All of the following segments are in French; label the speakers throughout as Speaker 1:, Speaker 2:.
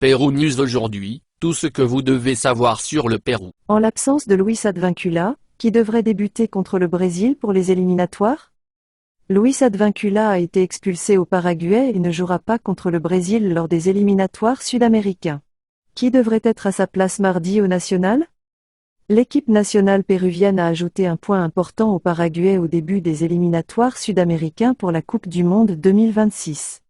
Speaker 1: Pérou News aujourd'hui, tout ce que vous devez savoir sur le Pérou.
Speaker 2: En l'absence de Luis Advíncula, qui devrait débuter contre le Brésil pour les éliminatoires? Luis Advíncula a été expulsé au Paraguay et ne jouera pas contre le Brésil lors des éliminatoires sud-américains. Qui devrait être à sa place mardi au national? L'équipe nationale péruvienne a ajouté un point important au Paraguay au début des éliminatoires sud-américains pour la Coupe du Monde 2026.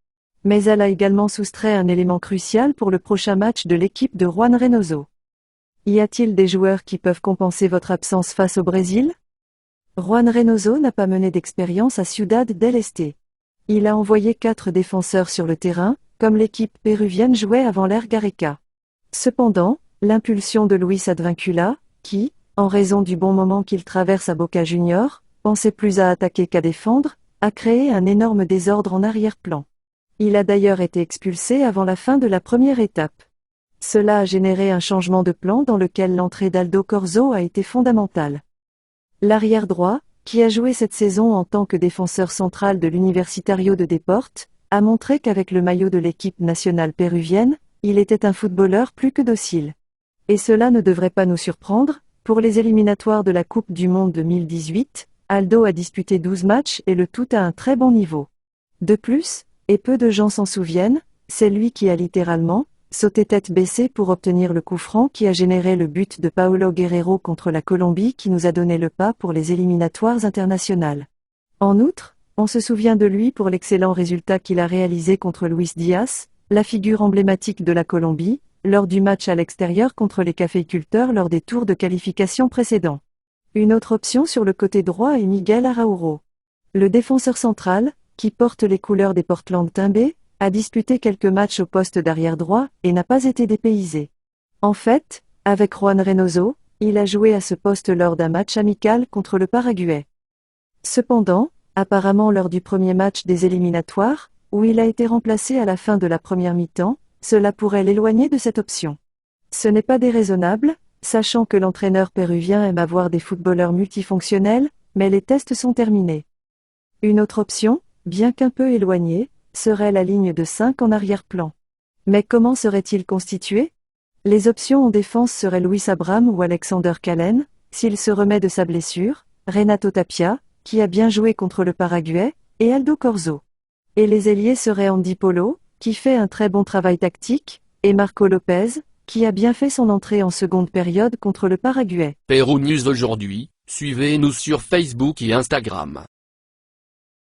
Speaker 2: Mais elle a également soustrait un élément crucial pour le prochain match de l'équipe de Juan Reynoso. Y a-t-il des joueurs qui peuvent compenser votre absence face au Brésil? Juan Reynoso n'a pas mené d'expérience à Ciudad del Este. Il a envoyé 4 défenseurs sur le terrain, comme l'équipe péruvienne jouait avant l'ère Gareca. Cependant, l'impulsion de Luis Advíncula, qui, en raison du bon moment qu'il traverse à Boca Juniors, pensait plus à attaquer qu'à défendre, a créé un énorme désordre en arrière-plan. Il a d'ailleurs été expulsé avant la fin de la première étape. Cela a généré un changement de plan dans lequel l'entrée d'Aldo Corzo a été fondamentale. L'arrière droit, qui a joué cette saison en tant que défenseur central de l'Universitario de Deportes, a montré qu'avec le maillot de l'équipe nationale péruvienne, il était un footballeur plus que docile. Et cela ne devrait pas nous surprendre, pour les éliminatoires de la Coupe du Monde 2018, Aldo a disputé 12 matchs et le tout à un très bon niveau. De plus, et peu de gens s'en souviennent, c'est lui qui a littéralement sauté tête baissée pour obtenir le coup franc qui a généré le but de Paolo Guerrero contre la Colombie qui nous a donné le pas pour les éliminatoires internationales. En outre, on se souvient de lui pour l'excellent résultat qu'il a réalisé contre Luis Diaz, la figure emblématique de la Colombie, lors du match à l'extérieur contre les caféiculteurs lors des tours de qualification précédents. Une autre option sur le côté droit est Miguel Araújo. Le défenseur central, qui porte les couleurs des Portland Timbers, a disputé quelques matchs au poste d'arrière droit et n'a pas été dépaysé. En fait, avec Juan Reynoso, il a joué à ce poste lors d'un match amical contre le Paraguay. Cependant, apparemment lors du premier match des éliminatoires, où il a été remplacé à la fin de la première mi-temps, cela pourrait l'éloigner de cette option. Ce n'est pas déraisonnable, sachant que l'entraîneur péruvien aime avoir des footballeurs multifonctionnels, mais les tests sont terminés. Une autre option, bien qu'un peu éloignée, serait la ligne de 5 en arrière-plan. Mais comment serait-il constitué? Les options en défense seraient Luis Abraham ou Alexander Calen, s'il se remet de sa blessure, Renato Tapia, qui a bien joué contre le Paraguay, et Aldo Corzo. Et les ailiers seraient Andy Polo, qui fait un très bon travail tactique, et Marco Lopez, qui a bien fait son entrée en seconde période contre le Paraguay.
Speaker 1: Pérou News aujourd'hui, suivez-nous sur Facebook et Instagram.